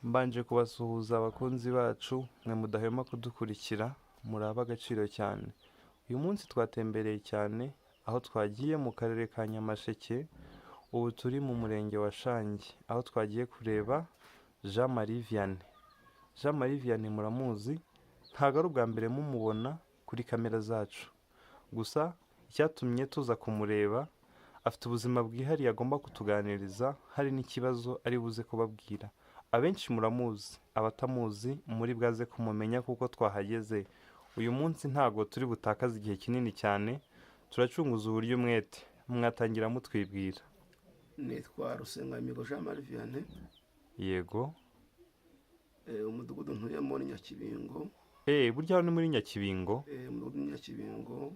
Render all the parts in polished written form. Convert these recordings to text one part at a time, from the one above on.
Mbanje kubasuhuza abakunzi bacu mwe mudahwema kudukurikira muri ab'agaciro cyane. Uyu munsi twatembereye cyane aho twagiye mu karere ka Nyamasheke, ubu turi mu murenge wa Shangi aho twagiye kureba Jean Marie Vianney. Jean Marie Vianney muramuzi, ntabwo ari ubwa mbere mumubona kuri kamera zacu, gusa icyatumye tuza kumureba afite ubuzima bwihariye agomba kutuganiriza, hari n'ikibazo ari buze kubabwira. Abenshi muramuzi, abatamuzi muri bwaze kumumenya kuko twahageze. Uyu munsi ntago turi butakaze igihe kinini cyane, turacunguza uburyo umwete. Mwatangira mutwibwira. Nitwa Rusengamigo Jean Marie Vianney. Yego. Umudugudu ntuyemo ni Nyakibingo. Burya ni muri Nyakibingo. Umudugudu ni Nyakibingo.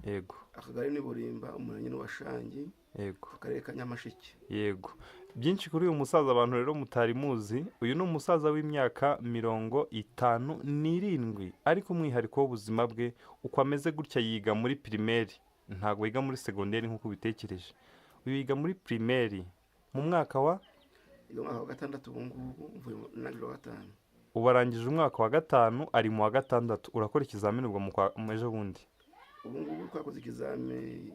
Yego. Akagari ni Burimba, umurenge ni wa Shangi. Yego. Akarere ka Nyamasheke. Yego. Byinshi kuri uyu musaza abantu rero mutari muzi. Uyu ni umusaza w'imyaka 57, ariko umwihariko w'ubuzima bwe uko ameze gutya yiga muri primaire, ntago yiga muri secondaire nkuko bitekereje. Uyu yiga muri primaire mu mwaka wa gatandatu, ubu ngubu mvuye mu ntangiriro wa gatanu. ubarangije umwaka wa gatanu, ari mu wa gatandatu. Urakora ikizamini ubwo mu ejo bundi. Ubu ngubu twakoze ikizamini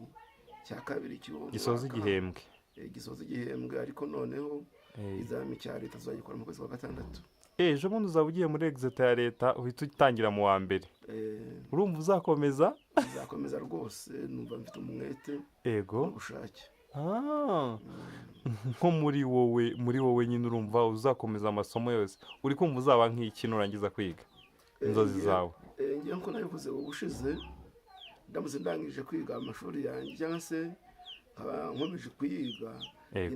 cya kabiri gisoza igihembwe. Gisoza igihembwe, ariko noneho izami cya leta tuzagikora mu kwezi kwa gatandatu. Ejo bundi uzaba ugiye muri exeta ya leta, uhita utangira mu wa mbere. Urumva uzakomeza? Uzakomeza rwose, numva mfite umwete. Ego. Ubushake. Nko muri wowe nyine urumva uzakomeza amasomo yose. Uri kumva uzaba nk'iki nurangiza kwiga? Inzozi zawe. Ngiye nko nabivuze ubushize, ndamutse ndangije kwiga amashuri yanjye cyangwa se nkaba nkomeje kuyiga,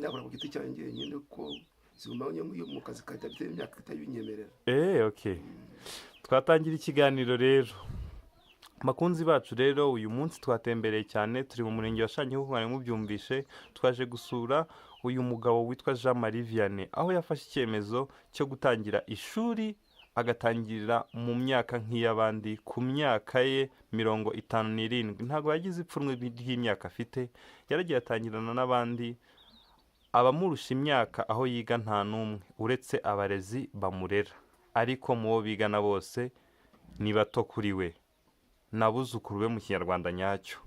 nakora ku giti cyanjye nyine ko zigomba mu kazi kajya bitera imyaka itabinyemerera. Okay. Twatangira ikiganiro rero. Makunzi bacu rero, uyu munsi twatembereye cyane, turi mu murenge wa Shangi nk'uko mwari mubyumvishe. Twaje gusura uyu mugabo witwa Jean Marie Vianney, aho yafashe icyemezo cyo gutangira ishuri, agatangirira mu myaka nk'iy'abandi, ku myaka ye 57. Ntabwo yagize ipfunwe ry'imyaka afite, yaragiye atangirana n'abandi. Abamurusha imyaka aho yiga nta n'umwe uretse abarezi bamurera, ariko mu bo bigana bose ni bato kuri we, n'abuzukuru be mu kinyarwanda nyacyo.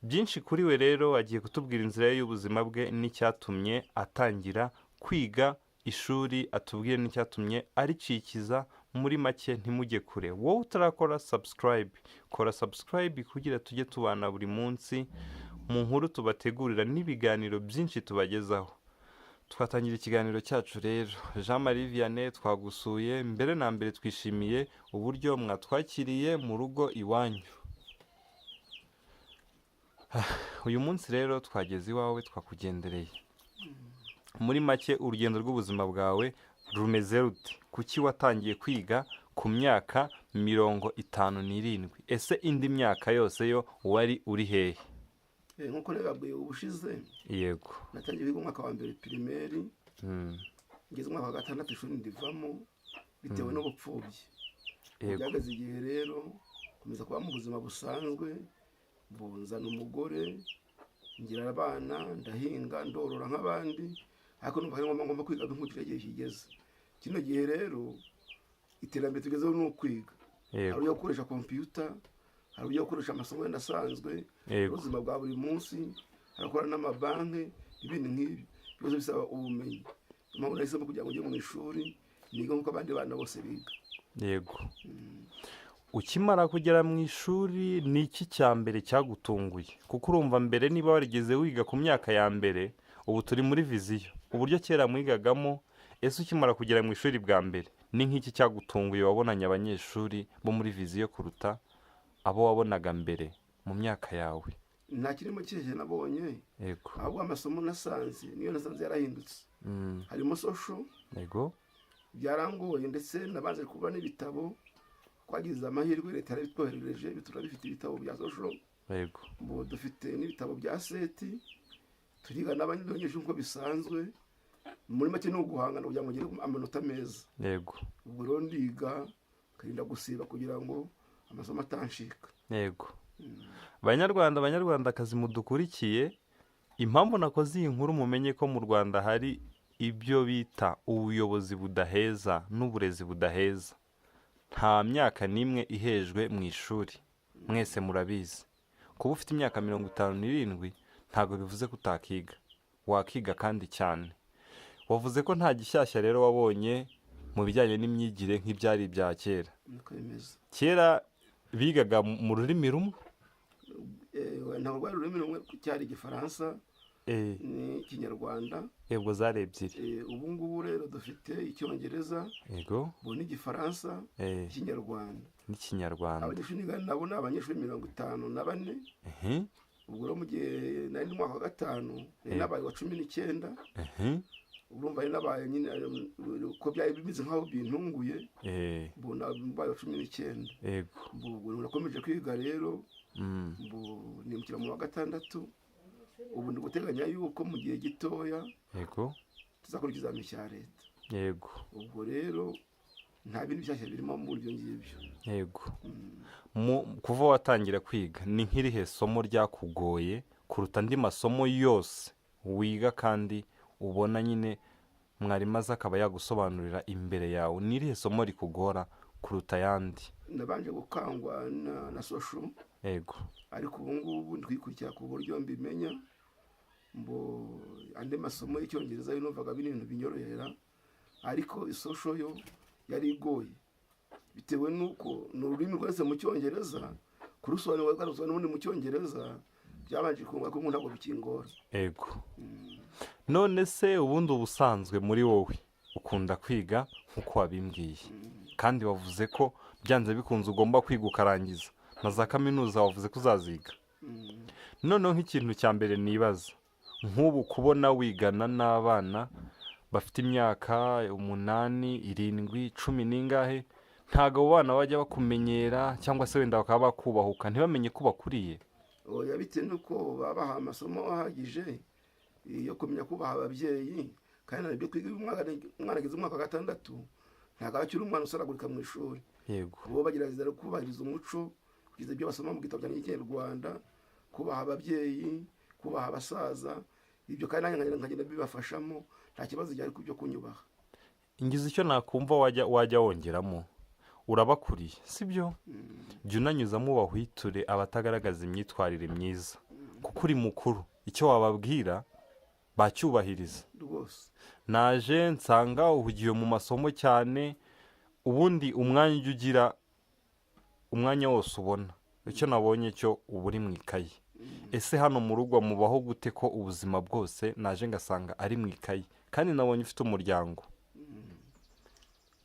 Byinshi kuri we rero, agiye kutubwira inzira ye y'ubuzima bwe n'icyatumye atangira kwiga ishuri, atubwire n'icyatumye aricikiza. Muri make ntimujye kure. Wowe utarakora subscribe, kora subscribe kugira tujye tubana buri munsi mu nkuru tubategurira n'ibiganiro byinshi tubagezaho. Twatangira ikiganiro cyacu rero. Jean Marie Vianney, twagusuye. Mbere na mbere twishimiye uburyo mwatwakiriye mu rugo iwanyu. Uyu munsi rero twageze iwawe, twakugendereye. Muri make urugendo rw'ubuzima bwawe rumeze rute? Kuki watangiye kwiga ku myaka 57? Ese indi myaka yose yo wari uri hehe? Nkuko nababwiye ubushize, Yego. natangiye kwiga umwaka wa mbere primaire, ngeze umwaka wa gatandatu ishuri ndivamo bitewe n'ubupfubyi. Byageze igihe rero komeza kuba mu buzima busanzwe, bunzana umugore, ngira abana, ndahinga, ndorora nk'abandi, ariko numva ari ngomba kwiga nk'uko igihe kigeze. Kino gihe rero iterambere tugezeho ni ukwiga. Hari uburyo gukoresha computer, hari uburyo gukoresha amasomo yenda asanzwe, ubuzima bwa buri munsi, harakora n'amabanki, ibindi nk'ibi byose bisaba ubumenyi. Impamvu nahisemo kugira ngo njye mu ishuri niga nk'uko abandi bana bose biga. Yego. Ukimara kugera mu ishuri, ni iki cya mbere cyagutunguye? Kuko urumva mbere niba warigeze wiga ku myaka ya mbere, ubu turi muri viziyo. Uburyo kera mwigagamo, ese ukimara kugera mu ishuri bwa mbere, ni nk'iki cyagutunguye wabonanye abanyeshuri bo muri viziyo kuruta abo wabonaga mbere mu myaka yawe? Nta kirimo kihe nabonye. Yego. Ahubwo amasomo nasanze yarahindutse. Harimo social. Yego. Byarangoye, ndetse nabanze kuba n'ibitabo. Twagize amahirwe leta yarabitwoherereje, bitura bifite ibitabo bya social. Yego. Bo dufite n'ibitabo bya seti, turiga n'abanyeshuri uko bisanzwe. Muri make no guhangana kugira ngo ngire amanota meza. Yego. Ubwo rero ndiga, karinda gusiba kugira ngo amasomo atanshika. Yego. Banyarwandakazi mudukurikiye, impamvu nakoze iyi nkuru mumenye ko mu Rwanda hari ibyo bita ubuyobozi budaheza n'uburezi budaheza. Nta myaka n'imwe ihejwe mu ishuri, mwese murabizi. Kuba ufite imyaka 57 ntabwo bivuze ko utakiga, wakiga kandi cyane. Wavuze ko nta gishyashya rero wabonye mu bijyanye n'imyigire nk'ibyari ibya kera. Kera bigaga mu rurimi rumwe? Ntabwo rwari ururimi rumwe, cyari Igifaransa n'Ikinyarwanda. Yego, zari ebyiri. Ubu ngubu rero dufite Icyongereza, yego, n'Igifaransa, Ikinyarwanda n'ikinyarwanda. Abanyeshuri nabo ni abanyeshuri 54. Ubwo rero mu gihe nari mu mwaka wa 5 nabaye wa 19. Urumva ari nabaye nyine ko byari bimeze nkaho bintunguye. Mbona mbaye wa 19. Yego. Ubwo nakomeje kwiga rero. Nimukira mu wa 6. Ubu ndi guteganya yuko mu gihe gitoya, yego, tuzakora ikizamini cya leta. Yego. Ubwo rero nta bintu bishyashya birimo muri ibyo ngibyo. Yego. Kuva watangira kwiga, ni nk'irihe somo ryakugoye kuruta andi masomo yose wiga kandi ubona nyine mwarimu aza akaba yagusobanurira imbere yawe? Ni irihe somo rikugora kuruta ayandi? Nabanje gukangwa na social. Yego. Ariko ubu ngubu ndwikurikira ku buryo mbimenya. Andi masomo y'Icyongereza yo numvaga ibintu binyorohera, ariko social yo yari igoye bitewe nuko n'ururimi rwose mu Cyongereza kurusobanura n'ubundi mu Cyongereza byabanje kunga ko ntabwo bikingora. Yego. None se ubundi ubusanzwe muri wowe ukunda kwiga nk'uko wabimbwiye, kandi wavuze ko byanze bikunze ugomba kwiga ukarangiza na za kaminuza, wavuze ko uzaziga. Noneho nk'ikintu cya mbere nibaza, nk'ubu kubona wigana n'abana bafite imyaka 8, 7, 10 n'ingahe, ntago abo bana bajya bakumenyera cyangwa se wenda bakaba bakubahuka ntibamenye ko bakuriye? Oya, bitewe nuko babaha amasomo ahagije yo kumenya kubaha ababyeyi, kandi nabyo kwiga umwana ageze umwaka wa 6 ntago akiri umwana usaragurika mu ishuri. Yego. Bo bagerageza kubahiriza umuco, kwiza ibyo basoma mu gitabo cy'Ikinyarwanda, kubaha ababyeyi, kubaha abasaza. Ibyo kandi nkagenda bibafashamo, nta kibazo cyari kubyo kunyubaha. Ingize icyo nakumva wajya wongeramo, urabakuriye sibyo? Jya unanyuzamo bahwiture abatagaragaza imyitwarire myiza, kuko uri mukuru, icyo wababwira bacyubahiriza rwose. Naje nsanga uhugiye mu masomo cyane, ubundi umwanya ujya ugira umwanya wose ubona. Icyo nabonye cyo uba uri mu ikayi. Ese hano mu rugo mubaho gute ko ubuzima bwose naje ngasanga ari mu ikayi, kandi nabonye ufite umuryango?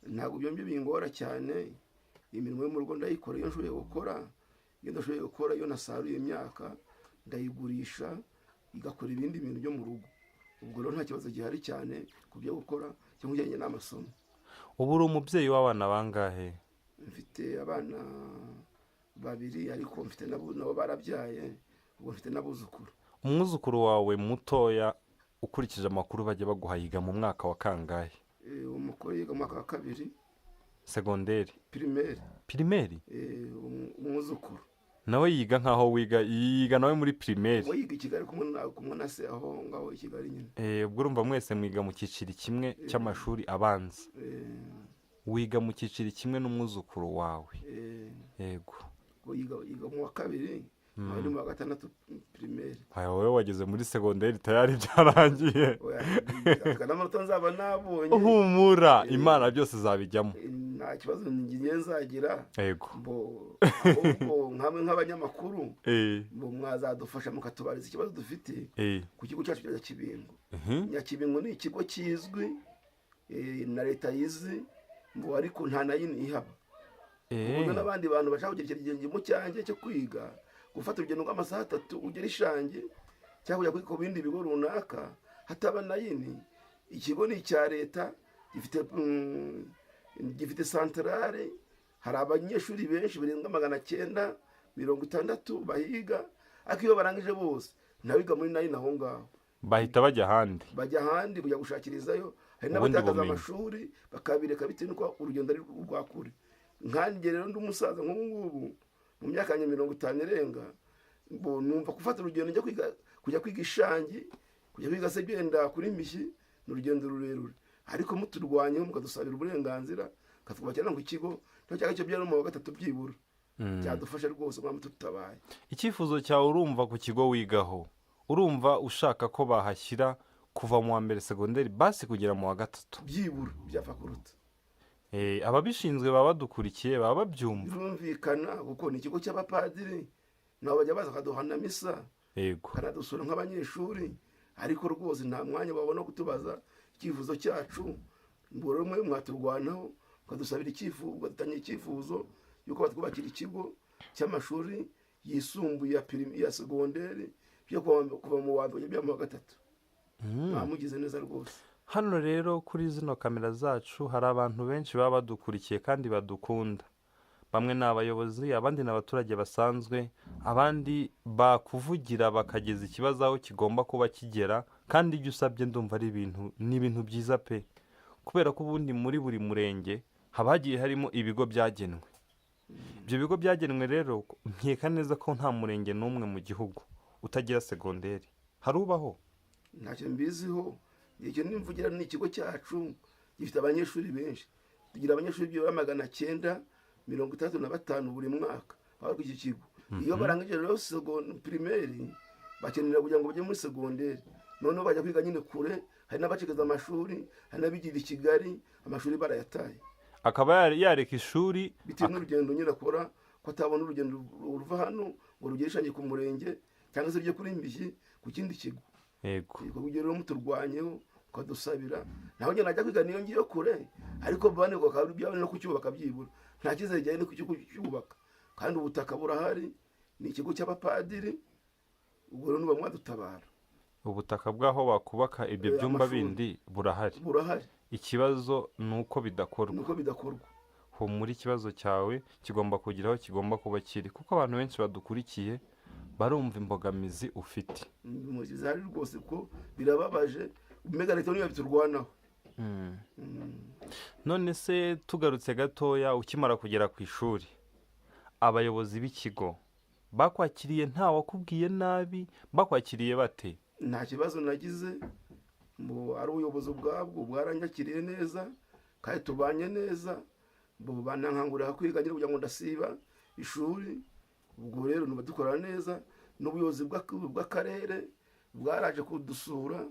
Ntabwo byombi bingora cyane. Imirimo yo mu rugo ndayikora iyo nshoboye gukora. Iyo ndashoboye gukora, iyo nasaruye imyaka ndayigurisha igakora ibindi bintu byo mu rugo. Ubwo rero nta kibazo gihari cyane ku byo gukora cyangwa ujyanye n'amasomo. Ubu uri umubyeyi w'abana bangahe? Mfite abana 2, ariko mfite nabo barabyaye. Ubwo mfite n'abuzukuru. Umwuzukuru wawe mutoya ukurikije amakuru bajya baguha yiga mu mwaka wa kangahe? Umukuru yiga mu mwaka wa 2 segonderi. Primaire. Umwuzukuru nawe yiga nkaho yiga nawe muri primaire. We yiga i Kigali kumwe na se aho ngaho i Kigali nyine. Ubwo urumva mwese mwiga mu cyiciro kimwe cy'amashuri abanza. Wiga mu cyiciro kimwe n'umwuzukuru wawe. Yego. Yiga mu wa 2, ari mu wa 6 primaire. Wowe wageze muri segonderi tayari byarangiye. Kana amanota nzaba nabonye. Humura, Imana byose zabijyamo. Nta kibazo ngiye nzagira. Yego. Nkamwe nk'abanyamakuru mwazadufasha mukatubariza ikibazo dufite ku kigo cyacu cya Kibingo. Nyakibingo ni ikigo kizwi na leta yizi, ariko nta nayini ihaba. Ubwo n'abandi bantu bashaka kugira ikigenge mu cyanjye cyo kwiga, gufata urugendo rw'amasaha 3 ugera Ishange cyangwa kujya ku bindi bigo runaka hataba nayini. Ikigo ni icya leta, gifite centrale. Hari abanyeshuri benshi barenga 960 bahiga, ariko iyo barangije bose nabiga muri nayini aho ngaho bahita bajya ahandi kujya gushakirizayo. Hari n'abatakaza amashuri bakabireka bitewe n'uko urugendo ari rwakure. Nkanjye rero ndi umusaza nk'ubu mu myaka 50 irenga, numva gufata urugendo njya kujya kwiga Ishange, kujya kwiga se byenda kuri Mishyi, ni urugendo rurerure, ariko muturwanyeho mukadusabira uburenganzira katwubakira ngo ikigo cyangwa cyo byari mu wa gatatu byibura cyadufasha rwose mwami tutabaye. icyifuzo cyawe urumva ku kigo wigaho, urumva ushaka ko bahashyira kuva mu wa mbere segonderi basi kugera mu wa gatatu byibura byapfa kuruta. ababishinzwe baba badukurikiye baba babyumva. birumvikana kuko ni ikigo cy'abapadiri nabo bajya baza kaduhana misa yego kanadusura nk'abanyeshuri, ariko rwose nta mwanya babona kutubaza icyifuzo cyacu. mbura rumwe mwaturwanaho ukadusabira icyifuzo, ugatangira icyifuzo yuko batwubakira ikigo cy'amashuri yisumbuye ya segonderi byo kuva mu wa mbere mu wa gatatu. mwamugize neza rwose. hano rero kuri zino kamera zacu hari abantu benshi baba badukurikiye kandi badukunda. bamwe ni abayobozi, abandi ni abaturage basanzwe, abandi bakuvugira bakageza ikibazo aho kigomba kuba kigera, kandi ibyo usabye ndumva ari ibintu byiza pe, kubera ko ubundi muri buri murenge haba hagiye harimo ibigo byagenwe. ibyo bigo byagenwe rero nkeka neza ko nta murenge n'umwe mu gihugu utagira segonderi. harubaho? ntacyo mbiziho. icyo nimvugira ni ikigo cyacu gifite abanyeshuri benshi, tugira abanyeshuri byibura 965 buri mwaka baba kuri iki kigo. iyo barangije rero pirimeri bakenera kugira ngo bajye muri segonderi, noneho bajya kwiga nyine kure. hari n'abacikaza amashuri, hari n'abigira i Kigali, amashuri barayataye, akaba yareka ishuri bitewe n'urugendo nyine akora, ko atabona urugendo ruva hano ngo rugere ishangiye ku murenge cyangwa se rujye kuri Mbishyi ku kindi kigo. yego kugira rero muturwanyeho ukadusabira, naho njye najya kwiga niyo ngiye kure, ariko bane byabone no kucyubaka byibura. nta cyizere kijyanye no kucyubaka, kandi ubutaka burahari, ni ikigo cy'abapadiri. ubwo rero nuba mwadutabara. ubutaka bw'aho bakubaka ibyo byumba bindi burahari. ikibazo ni uko bidakorwa. humura, ikibazo cyawe kigomba kugira aho kigomba kuba kiri, kuko abantu benshi badukurikiye barumva imbogamizi ufite. zihari rwose ko birababaje, umega leta niyo biturwanaho. none se tugarutse gatoya, ukimara kugera ku ishuri abayobozi b'ikigo bakwakiriye nta wakubwiye nabi? bakwakiriye bate? nta kibazo nagize, ari ubuyobozi ubwabwo bwaranyakiriye neza kandi tubanye neza. banankangurira kwiga nyine kugira ngo ndasiba ishuri. ubwo rero nuba dukora neza. n'ubuyobozi bw'akarere bwaraje kudusura,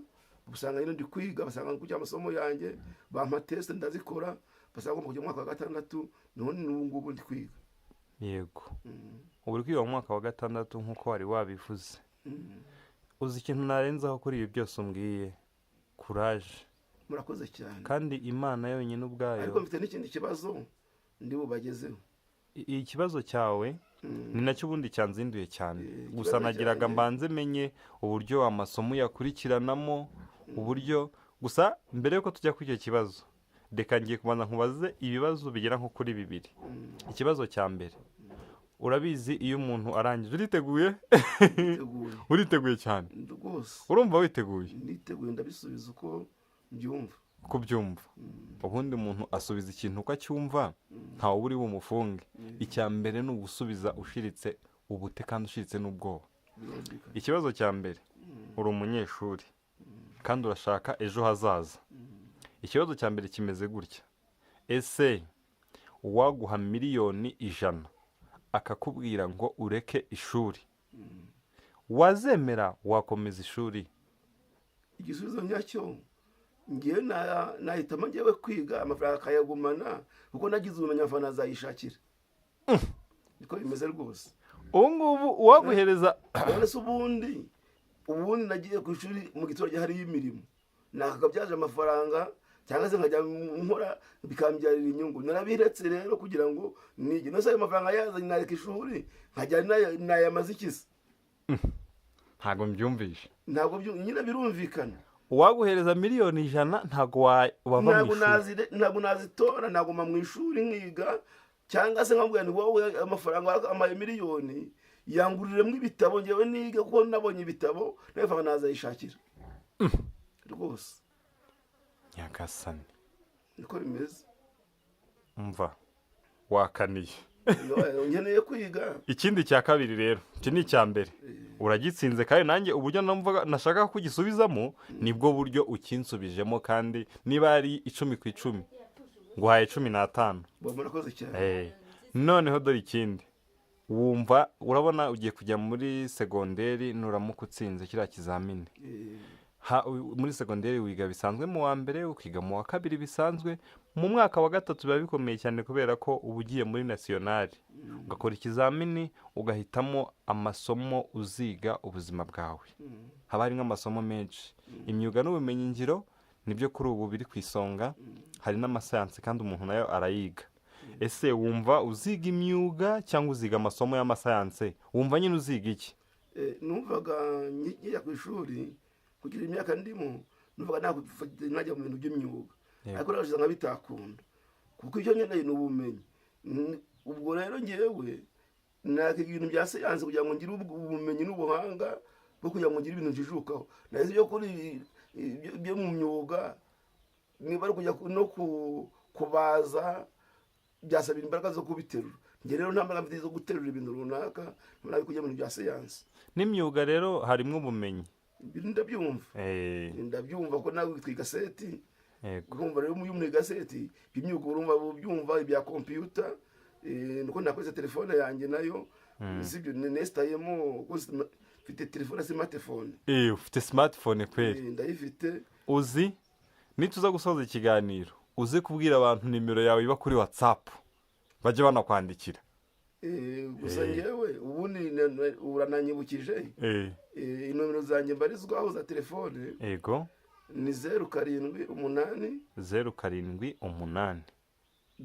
busanga nyine ndi kwiga, basanga kujya amasomo yanjye, bampa teste ndazikora, basanga mu mwaka wa gatandatu, none n'ubu ngubu ndi kwiga. yego ubu uri kwiga mu mwaka wa gatandatu nk'uko wari wabivuze. uzi ikintu narenzaho kuri ibi byose umbwiye? kuraje. murakoze cyane, kandi Imana yonyine ubwayo. ariko mfite n'ikindi kibazo ndi bubagezeho. ikibazo cyawe ni nacyo ubundi cyanzinduye cyane. gusa nagiraga mbanze menye uburyo amasomo yakurikiranamo, uburyo gusa mbere yuko tujya kuri icyo kibazo, reka ngiye kubanza nkubaze ibibazo bigera nko kuri 2. ikibazo cya mbere, urabizi iyo umuntu arangije uriteguye? uriteguye cyane rwose? urumva witeguye? niteguye, ndabisubiza uko mbyumva. uko byumva? ubundi umuntu asubiza ikintu uko acyumva, ntawe uri bumufunge. icya mbere ni ugusubiza ushiritse ubute kandi ushiritse n'ubwoba. ikibazo cya mbere, uri umunyeshuri kandi urashaka ejo hazaza. ikibazo cya mbere kimeze gutya: ese uwaguha miliyoni 100 akakubwira ngo ureke ishuri, wazemera wakomeza ishuri? igisubizo nyacyo ngiye nahitamo ngewe kwiga, amafaranga akayagumana, kuko nagize ubumenyi amafaranga azayishakira. niko bimeze rwose. ubu ngubu uwaguhereza none se ubundi nagiye ku ishuri mu giturage hariyo imirimo, nakabyaje amafaranga cyangwa se nkajya nkora bikambyarira inyungu. narabiretse rero kugira ngo nige. nose ayo mafaranga yazanye nareka ishuri nkajya nayamaze ikisi. ntabwo mbyumvishe. ntabwo nyine birumvikana. uwaguhereza miliyoni 100 ntabwo wava mu ishuri? ntabwo nazitora, naguma mu ishuri nkiga, cyangwa se nkabwira ni wowe amafaranga amaye miliyoni yanguriremo ibitabo ngewe niga, kuko nabonye ibitabo n'amafaranga nazayishakira. rwose nyagasani, niko bimeze. umva wakaniye. nkeneye kwiga. ikindi cya kabiri rero, iki ni icya mbere, uragitsinze kandi nanjye uburyo nashaka kugisubizamo nibwo buryo ukinsubijemo, kandi niba ari 10/10 nguhaye 15. Murakoze cyane. Noneho dore ikindi, wumva urabona ugiye kujya muri segonderi nuramuka utsinze kiriya kizamini. Muri segonderi wiga bisanzwe mu wa mbere, ukiga mu wa kabiri bisanzwe, mu mwaka wa gatatu biba bikomeye cyane kubera ko uba ugiye muri nasiyonari ugakora ikizamini ugahitamo amasomo uziga ubuzima bwawe. Haba hari nk'amasomo menshi, imyuga n'ubumenyingiro nibyo kuri ubu biri ku isonga, hari n'amasayansi kandi umuntu nayo arayiga. Ese wumva uziga imyuga cyangwa uziga amasomo y'amasayansi? Wumva nyine uziga iki? Numvaga ngiye ku ishuri kugira imyaka ndimo, numvaga najya mu bintu by'imyuga, ariko narashize nka bitakunda kuko icyo nkeneye ni ubumenyi. Ubwo rero ngewe nakiga ibintu bya siyansi kugira ngo ngire ubumenyi n'ubuhanga bwo kugira ngo ngire ibintu njijukaho. Nahise byo kuri byo mu myuga, niba ari kujya no kubaza byasabira imbaraga zo kubiterura. Nge rero nta mbaraga mfite zo guterura ibintu runaka, ntabwo kujya mu bintu bya siyansi. N'imyuga rero harimo ubumenyi. Ndabyumva ko nawe twiga seti, urumva rero mu mwiga seti imyuga urumva ubyumva ibya computer, nuko nakoze telefone yanjye nayo sibyo nestayemo, mfite telefone smartphone. Ufite smartphone kweli? Ndayifite. Uzi nituza gusoza ikiganiro uze kubwira abantu nimero yawe iba kuri WhatsApp bajye banakwandikira. Gusa ngewe ubundi urananyibukije inomero zanjye mbarizwaho za telefone. Yego. Ni 078 078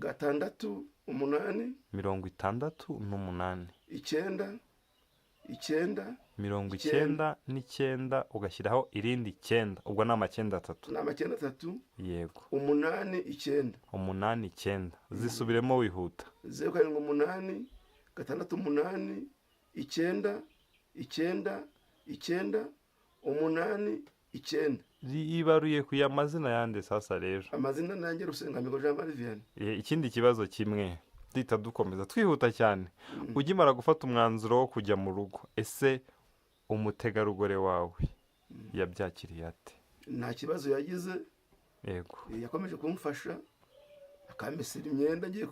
6 8 68 9 99 ugashyiraho irindi 9, ubwo ni 93. Yego. 8 9 zisubiremo wihuta. 078 6 8 9 8 Ibaruye ku amazina yande sasa rero. Amazina nanjye Rusengamigo Jean Marie Vianney. Ikindi kibazo kimwe dita dukomeza twihuta cyane. Ugimara gufata umwanzuro wo kujya mu rugo, ese umutegarugore wawe yabyakiriye ate? Nta kibazo yagize. Yego. Yakomeje kumfasha, akamesera imyenda ngiye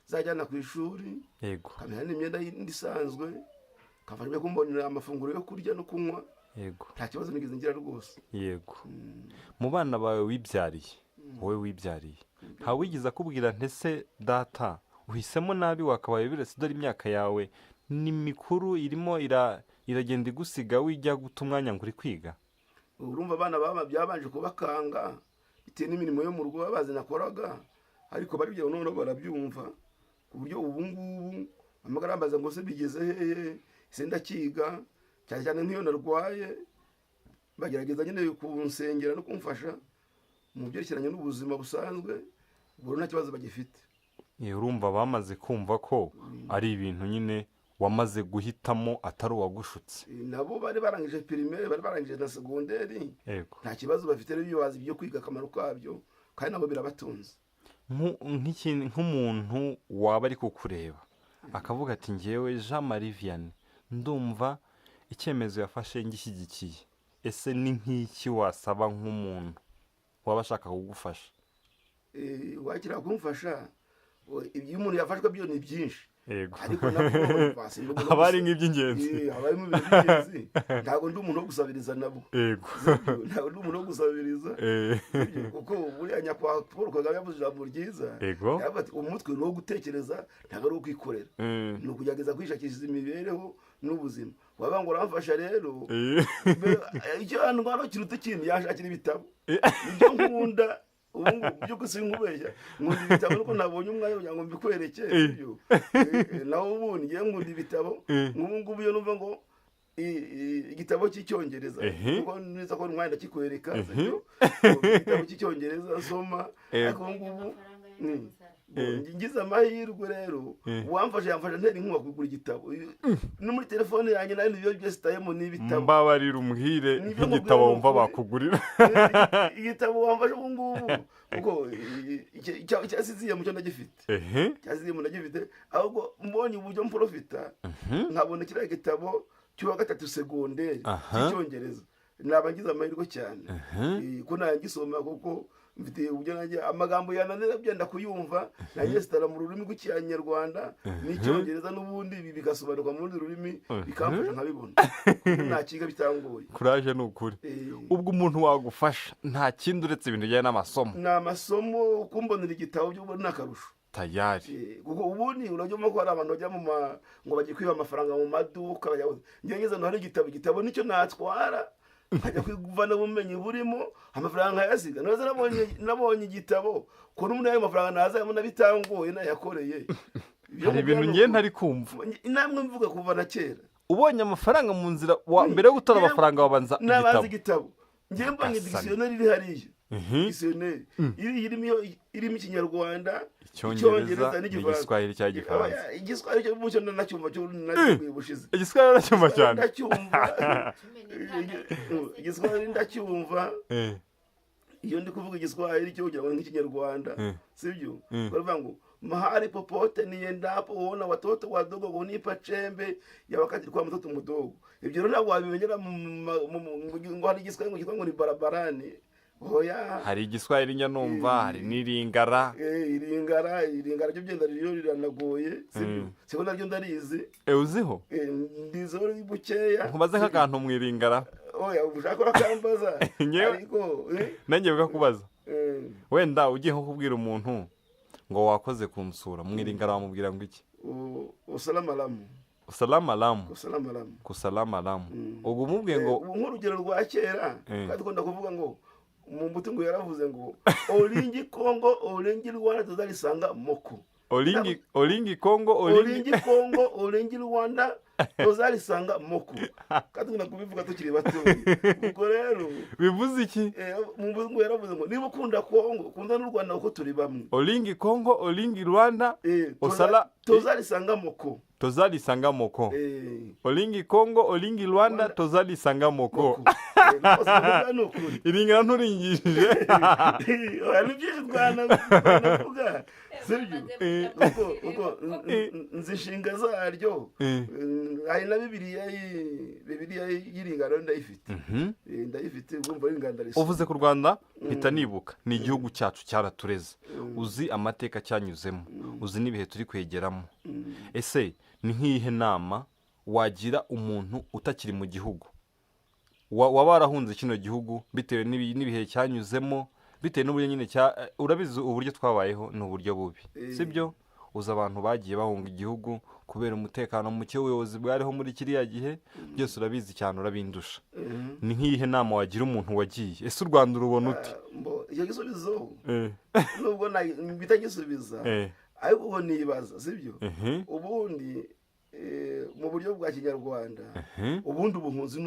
zajyana ku ishuri. Yego. Kamera n'imyenda ndisanzwe, kafashwe kumbonera amafunguro yo kurya no kunywa. Yego. Nta kibazo nigeze ngira rwose. Yego. Mu bana bawe wibyariye, wowe wibyariye, nta wigiza kubwira ntese data uhisemo nabi wakabaye biretse dore imyaka yawe ni mikuru irimo iragenda igusiga wijya guta umwanya nguri kwiga? Urumva abana baba byabanje kubakanga bitewe n'imirimo yo mu rugo babazi nakoraga, ariko bari byo none barabyumva ku buryo ubu ngubu amagambaza ngo se bigeze hehe, se ndakiga cyane cyane nk'iyo narwaye bagerageza nyine kunsengera no kumfasha mu byerekeranye n'ubuzima busanzwe, ubwo nta kibazo bagifite. Urumva bamaze kumva ko ari ibintu nyine wamaze guhitamo atari uwagushutse. Nabo bari barangije primaire, bari barangije na segonderi. Yego. Nta kibazo bafite rero bazi byo kwiga akamaro kabyo, kandi nabo birabatunze. Nk'umuntu waba ari kukureba akavuga ati ngewe Jean Marie Vianney ndumva icyemezo yafashe ngishyigikiye, ese ni nk'iki wasaba nk'umuntu waba ashaka kugufasha? Wakira kumfasha, ibyo umuntu yafashwe byo ni byinshi. Yego. Ariko nabo abari nk'iby'ingenzi. Abari mu by'ingenzi. Ntabwo ndi umuntu wo gusabiriza nabo. Yego. Ntabwo ndi umuntu wo gusabiriza. Kuko buriya nyakwa Paul Kagame yavuze ijambo ryiza. Yego. Yavuze ati umutwe ni uwo gutekereza, ntabwo ari ukwikorera. Ni ukugerageza kwishakisha imibereho n'ubuzima. Waba ngo uramfasha rero. Icyo ndwara kiruta ikindi yashakira ibitabo. Ibyo nkunda byo gusinkubeshya nkunda ibitabo nuko nabonye umwanya kugira ngo mbikwereke ibyo. Naho ubundi ngiye nkunda ibitabo, ngubu yo numva ngo igitabo cy'icyongereza kuko neza ko umwanya ndakikwereka, igitabo cy'icyongereza nsoma, ariko ngubu ngize amahirwe rero uwamfasha yamfasha ntera inkunga kugura igitabo no muri telefone yanjye nayo nibyo byose tayemo n'ibitabo mbabarira umuhire nk'igitabo wumva bakugurira igitabo wamfasha ubu ngubu kuko cyasiziye mu cyo ndagifite cyasiziye mu ndagifite ahubwo mbonye uburyo mprofita nkabona kiriya gitabo cy'uwa gatatu segonderi cy'icyongereza naba ngize amahirwe cyane ko nagisoma kuko mfite uburyo nanjye amagambo yananira byenda kuyumva nanjye sitara mu rurimi rw'ikinyarwanda n'icyongereza n'ubundi bigasobanuka mu rundi rurimi bikamfasha nkabibona nta kiga bitangoye. Kuraje ni ukuri. Ubwo umuntu wagufasha nta kindi uretse ibintu bijyanye n'amasomo. Ni amasomo kumbonera igitabo byo ni akarusho tayari kuko ubundi urajyamo ko hari abantu bajya ngo bagiye kwiba amafaranga mu maduka njye ngeze hari igitabo nicyo natwara nkajya kwivana ubumenyi burimo amafaranga yasiga nazo nabonye igitabo ko n'umuntu ayo mafaranga nazayemo nabitangoye nayakoreye hari ibintu ngiye ntari kumva namwe mvuga kuva na kera ubonye amafaranga mu nzira mbere yo gutora amafaranga wabanza igitabo ngiye mbonye dictionnaire iri hariya dictionnaire irimo ikinyarwanda icyongereza n'igiswahili cya gifaransa igiswahili cyo mucyo nacyumva cyo nasubushize igiswahili nacyumva cyane ndacyumva igiswahili ndacyumva iyo ndi kuvuga igiswahili cyo kugira ngo nk'ikinyarwanda sibyo baravuga ngo mahali popote niendapo uona watoto wadogo kunipa chembe ya wakati kwa mtoto mdogo ibyo rero ntabwo wabimenyera ngo hari igiswahili ngo ni barabarani oya hari igiswahili nyanumva hari n'iringara iringara cyo byenda ryo riranagoye sibyo siko naryo ndarizi uziho ndizo bukeya nkubaze nk'akantu mu iringara oya ushaka akambaza ariko nanjye ugakubaza wenda ugiye nko kubwira umuntu ngo wakoze kunsura mu iringara wamubwira ngo iki usalama alamu ubwo umubwiye ngo nk'urugero rwa kera kandi dukunda kuvuga ngo mu mbuto ngo yaravuze ngo olingi Kongo olingi Rwanda tuzalisanga moko olingi Kongo olingi Rwanda tuzalisanga moko kandi dukunda kubivuga tukiri bato ubwo rero bivuze iki mu mbuto ngo yaravuze ngo niba ukunda Kongo ukunda n'u Rwanda uko turi bamwe olingi Kongo olingi Rwanda tuzalisanga moko olingi Kongo olingi Rwanda tuzalisanga moko iringana nturingishije ni byinshi twanavuga sibyo kuko nzi inshinga zaryo hari na bibiliya y'iringana ndayifite urumva iringana risa uvuze ku Rwanda mpita nibuka ni igihugu cyacu cyaratureze uzi amateka cyanyuzemo uzi n'ibihe turi kwegeramo ese ni nk'iyihe nama wagira umuntu utakiri mu gihugu waba warahunze kino gihugu bitewe n'ibihe cyanyuzemo bitewe n'uburyo nyine urabizi uburyo twabayeho ni uburyo bubi sibyo uzi abantu bagiye bahunga igihugu kubera umutekano muke w'ubuyobozi bwariho muri kiriya gihe byose urabizi cyane urabindusha ni nk'iyihe nama wagira umuntu wagiye ese u Rwanda urubona uti icyo gisubizo nubwo bitagisubiza ariko ubu nibaza sibyo ubundi mu buryo bwa kinyarwanda ubundi ubuhunzi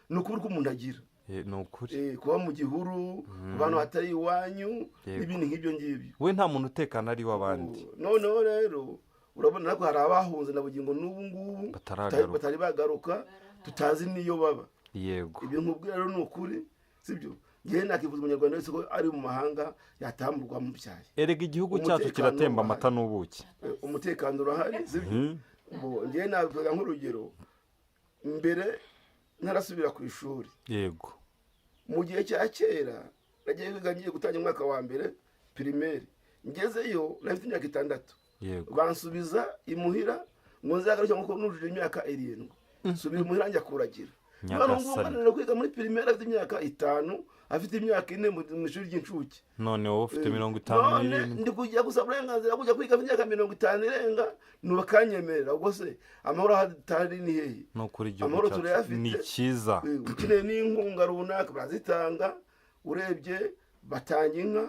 ni ukuri ko umuntu agira ni ukuri kuba mu gihuru abantu hatari iwanyu n'ibindi nk'ibyo ngibyo we nta muntu utekana ari w'abandi noneho rero urabona ko hari abahunze na bugingo n'ubu ngubu batari bagaruka tutazi n'iyo baba yego ibyo nkubwira rero ni ukuri sibyo ngewe nakifuza umunyarwanda wese ko ari mu mahanga yatamburwa mu byaye erega igihugu cyacu kiratemba amata n'ubuki umutekano urahari sibyo ngewe navuga nk'urugero mbere ntarasubira ku ishuri yego mu gihe cya kera nagiye kwiga ngiye gutangira umwaka wa mbere primaire ngezeyo nafite imyaka 6 yego bansubiza imuhira ngo nzagaruke nko nujuje imyaka 7 subira imuhira njya kuragira none ngo kwiga muri primaire afite imyaka 5 afite imyaka 4 mu ishuri ry'incuke none wowe ufite 50 ndi kujya gusaba uburenganzira kujya kwiga imyaka 50 irenga nubakanyemerera ubwo se amahoro hatari ni hehe no kuri igihugu cyacu ni cyiza ukeneye n'inkunga runaka bazitanga urebye batanga inka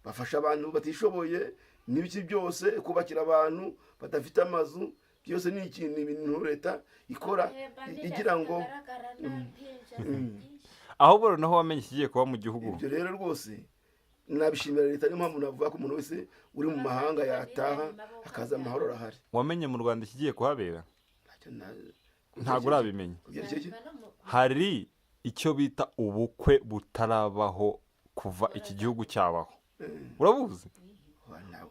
bafasha abantu batishoboye n'ibiki byose kubakira abantu badafite amazu byose ni ikintu ibintu leta ikora igira ngo aho boro naho wamenye kigiye kuba mu gihugu ibyo rero rwose nabishimira leta, niyo mpamvu navuga ko umuntu wese uri mu mahanga yataha akaza amahoro arahari. wamenye mu Rwanda ikigiye kuhabera? Ntabwo urabimenya. Kubyerekeye iki? Hari icyo bita ubukwe butarabaho kuva iki gihugu cyabaho. Urabuzi?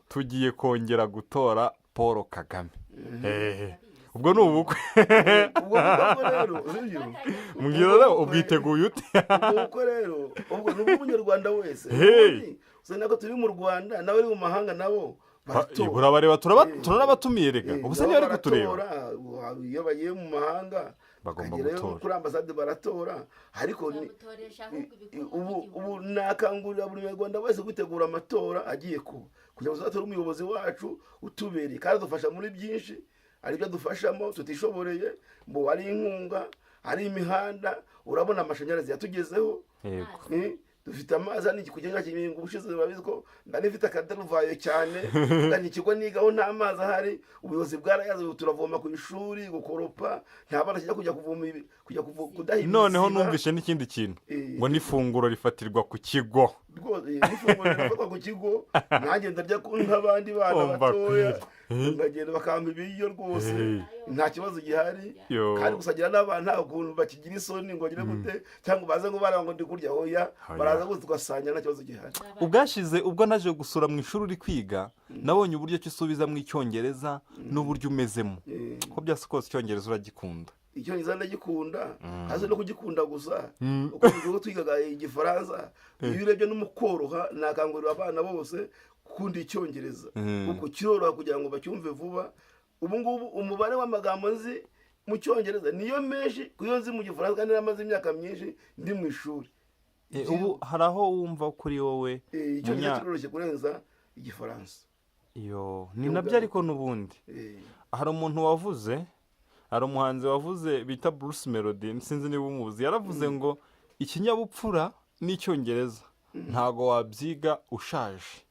Tugiye kongera gutora Paul Kagame. Ubwo ni ubukwe. ubwo rero sibyo Mbwira rero ubwiteguye ute? ubwo rero ubwo ni umunyarwanda wese usanga ko turi mu Rwanda nawe uri mu mahanga nabo baratora. Urabareba turanabatumiye rega. Ubu se niyo ari kutureba. Iyo bagiye mu mahanga Bagomba bakagerayo gutora. kuri ambasade baratora, ariko ubu nakangurira buri munyarwanda wese gutegura amatora agiye kuba, kugira ngo tuzatore umuyobozi wacu utubereye kandi adufasha muri byinshi, ari byo adufashamo tutishoboreye, ngo ari inkunga, ari imihanda, urabona amashanyarazi yatugezeho. Yego. Dufite amazi hano kugenda kimingo ubushize babizi ko ndanifite akaderuvayo cyane kandi ikigo nigaho nta mazi ahari, ubuyobozi bwarayaze turavoma ku ishuri gukoropa, nta bana kijya kujya kudaha. Noneho numvishe n'ikindi kintu ngo n'ifunguro rifatirwa ku kigo. Rwose n'ifunguro rifatirwa ku kigo, nanjye ndarya nk'abandi bana batoya, bagenda bakampa ibiryo rwose nta kibazo gihari. Kandi gusagira n'abantu nta kuntu bakigira isoni ngo bagire gute cyangwa baze ngo baranga ngo ndi kurya hoya, baraza gute tugasanya nta kibazo gihari. Ubwashize ubwo naje gusura mu ishuri uri kwiga, nabonye uburyo cyusubiza mu Icyongereza n'uburyo umezemo. Ko byase kose Icyongereza uragikunda? Icyongereza ndagikunda, haze no kugikunda gusa. Uko twigaga Igifaransa, iyo urebye no mu koroha, nakangurira abana bose gukunda Icyongereza kuko kiroroha kugira ngo bacyumve vuba. Ubu ngubu umubare w'amagambo nzi mu Cyongereza niyo menshi kuyo nzi mu Gifaransa, kandi namaze imyaka myinshi ndi mu ishuri. Ubu hari aho wumva kuri wowe Icyongereza kiroroshye kurenza Igifaransa. Ni nabyo ariko n'ubundi. Hari umuntu wavuze, hari umuhanzi wavuze bita Bruce Melody, sinzi niba umuzi, yaravuze ngo ikinyabupfura n'Icyongereza ntago wabyiga ushaje.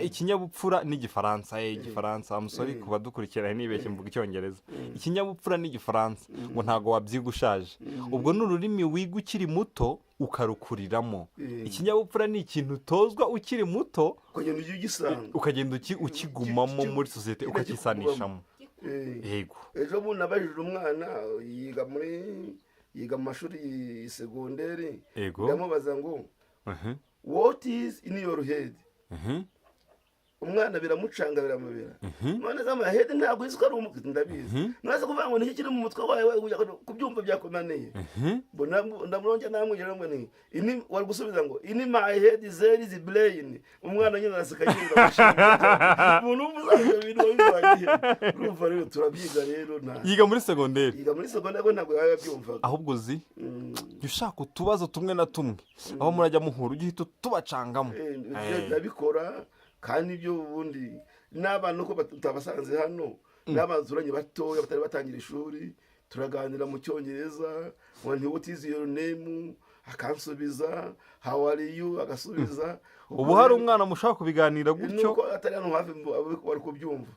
Ikinyabupfura n'Igifaransa, Igifaransa, amusori kuba dukurikirana nibeshye mvuga Icyongereza. Ikinyabupfura n'Igifaransa ngo ntago wabyiga ushaje. Ubwo n'ururimi wiga ukiri muto ukarukuriramo. Ikinyabupfura ni ikintu utozwa ukiri muto, ukagenda ukigumamo muri sosiyete ukakisanishamo. Yego. Ejo bundi nabajije umwana yiga mu mashuri segonderi, ndamubaza ngo what is in your head? Umwana biramucanga biramubera. None zama head ntabwo iziko ari umukiti ndabizi. Nase kuvuga ngo niki kiri mu mutwe wawe kubyumva byakomaneye. Ndamurongera namwigera ngo ni ini wari gusubiza ngo in my head there is brain. Umwana nyine asakagira gushinga. Umuntu umuzanga ibintu bibagiye. Urumva rero turabyiga rero na. Yiga muri segonderi. Yiga muri segonderi ntabwo yabyumva. Ahubwo uzi ushaka utubazo tumwe na tumwe aho murajya muhura ugihita tubacangamo. Ndabikora kandi ibyo ubundi n'abantu ko tutabasanze hano, n'abantu turanye batoya batari batangira ishuri, turaganira mu Cyongereza, when what is your name, akansubiza how are you, agasubiza. Ubu hari umwana mushaka kubiganira gutyo nuko atari hano hafi bari kubyumva.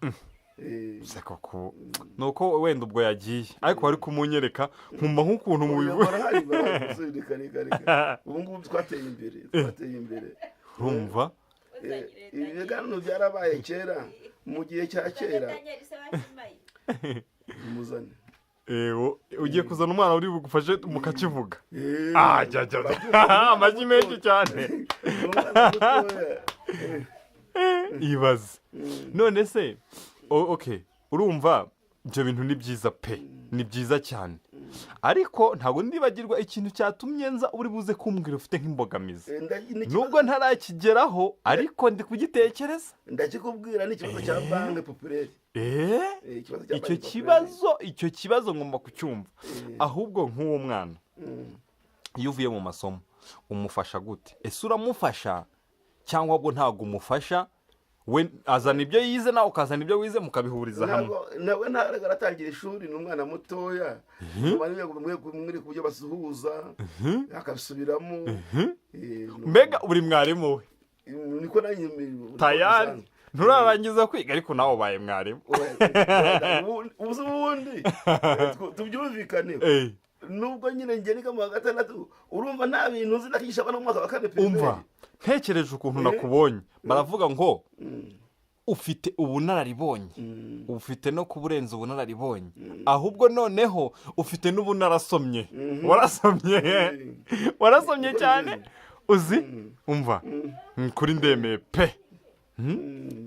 Nuko wenda ubwo yagiye ariko wari kumunyereka nkumva nk'ukuntu mu bivu. Ubu ngubu twateye imbere. Urumva? Ibiganiro byarabaye kera, mu gihe cya kera. Muzane. Ugiye kuzana umwana uri bugufashe mukakivuga. Amagi menshi cyane. Ibaze. None se urumva ibyo bintu ni byiza pe, ni byiza cyane. Ariko ntabwo ndibagirwa ikintu cyatumye nza uri buze kumbwira ufite nk'imbogamizi. Nubwo ntarakigeraho ariko ndi kugitekereza. Ndakikubwira ni ikibazo cya banki populaire. Icyo kibazo ngomba kucyumva. Ahubwo nk'uwo mwana iyo uvuye mu masomo umufasha gute? Ese uramufasha cyangwa ubwo ntabwo umufasha? We azana ibyo yize nawe ukazana ibyo wize mukabihuriza hamwe. Nawe ntaratangira ishuri, ni umwana mutoya. Mwari ku buryo basuhuza akabisubiramo. Mbega uri mwarimu we? Niko nanjye tayari nturarangiza kwiga ariko nawe ubaye mwarimu. Ubundi tubyumvikane. nubwo nyine njye niga mu wa gatandatu urumva nta bintu nzi ndakigisha abana mu mwaka wa kane pirimeri. umva ntekereje ukuntu nakubonye baravuga ngo ufite ubunararibonye ufite no kuburenza ubunararibonye ahubwo noneho ufite n'ubunarasomye warasomye cyane uzi umva kuri ndemeye pe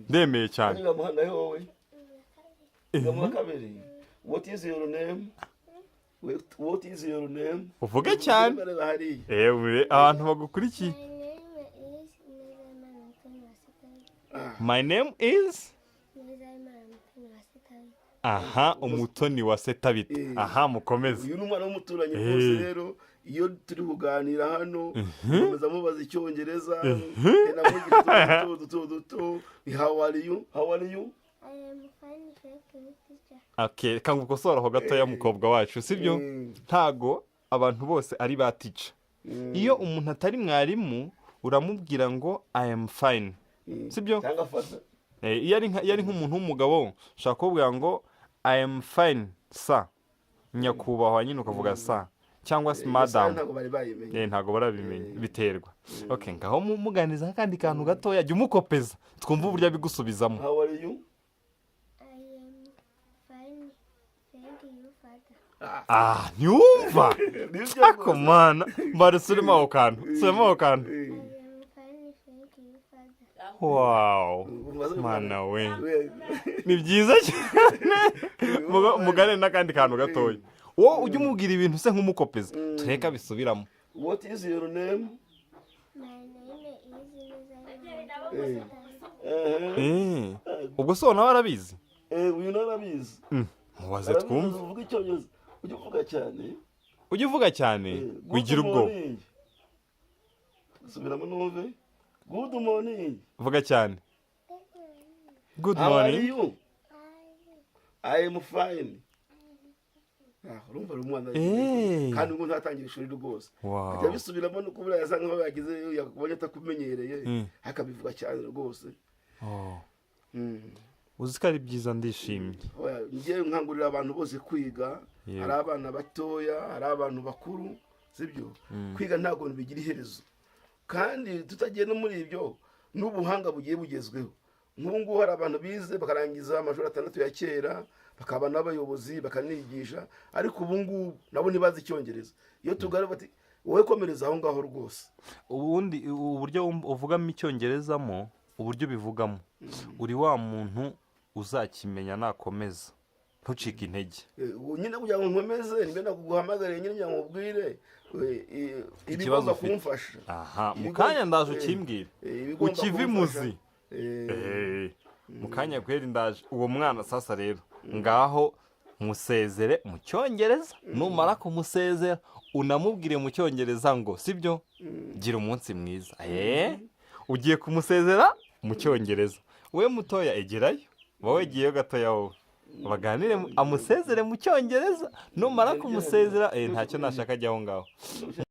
ndemeye cyane. niga muhanda wowe niga mu wa kabiri. What is your name? What is your name? uvuge cyane ewe abantu bagukurikiye. My name is aha umutoni wa Setabiti. aha mukomeze. uyu ni umwana w'umuturanyi rwose rero iyo turi kuganira hano mukomeza mubaza icyongereza namugira duto how are you I am fine, thank you, teacher. okay kanga ukosora gatoya mukobwa wacu sibyo ntago abantu bose ari ba teacher. iyo umuntu atari mwarimu uramubwira ngo I am fine sibyo cyangwa fata iyo ari nk'umuntu w'umugabo ushaka kuvuga ngo I am fine sa nyakubahwa nyine ukavuga sa cyangwa se madam ntabwo bari bayimenye ntago barabimenya biterwa. okay ngaho muganiza akandi kantu gatoya jya umukopeza twumva uburyo bigusubizamo. how are you? nyumva ako mana mbare surimo aho kantu wow mana we ni byiza cyane mugane n'akandi kantu gatoya wowe ujye umubwira ibintu se nk'umukopeza tureka bisubiramo. What is your name? My name is ubwo so nawe arabizi uyu narabizi mubaze twumve. uvuga icyongereza ujye uvuga cyane wigira ubwoba subiramo numve. Good morning. vuga cyane good How are morning. you? I am fine. urumva rumwana kandi ngo ntatangira ishuri rwose ajya bisubiramo no kubura yasa nkaho yagize yakubonye atakumenyereye akabivuga cyane rwose. uzi ko ari byiza ndishimye. ngiye nkangurira abantu bose kwiga hari abana batoya hari abantu bakuru sibyo kwiga ntabwo bigira iherezo kandi tutagiye no muri ibyo n'ubuhanga bugiye bugezweho. nk'ubu ngubu hari abantu bize bakarangiza amashuri 6 ya kera bakaba n'abayobozi bakanigisha ariko ubu ngubu nabo ntibazi icyongereza. iyo tugara bati wowe komereza aho ngaho rwose. ubundi uburyo uvugamo icyongerezamo uburyo bivugamo uri wa muntu uzakimenya nakomeza ntucike intege. nyine kugira ngo nkomeze nibe nakuguhamagare nyine kugira ngo ubwire ikibazo kumfasha. mu kanya ndaje ukimbwire ukiva imuzi mu kanya kweri ndaje uwo mwana sasa rero ngaho musezere mu cyongereza numara kumusezera unamubwire mu cyongereza ngo sibyo gira umunsi mwiza. ugiye kumusezera mu cyongereza we mutoya egerayo wowe giyeyo gatoya wowe baganire amusezere mu cyongereza numara kumusezera ntacyo nashaka ajya aho ngaho.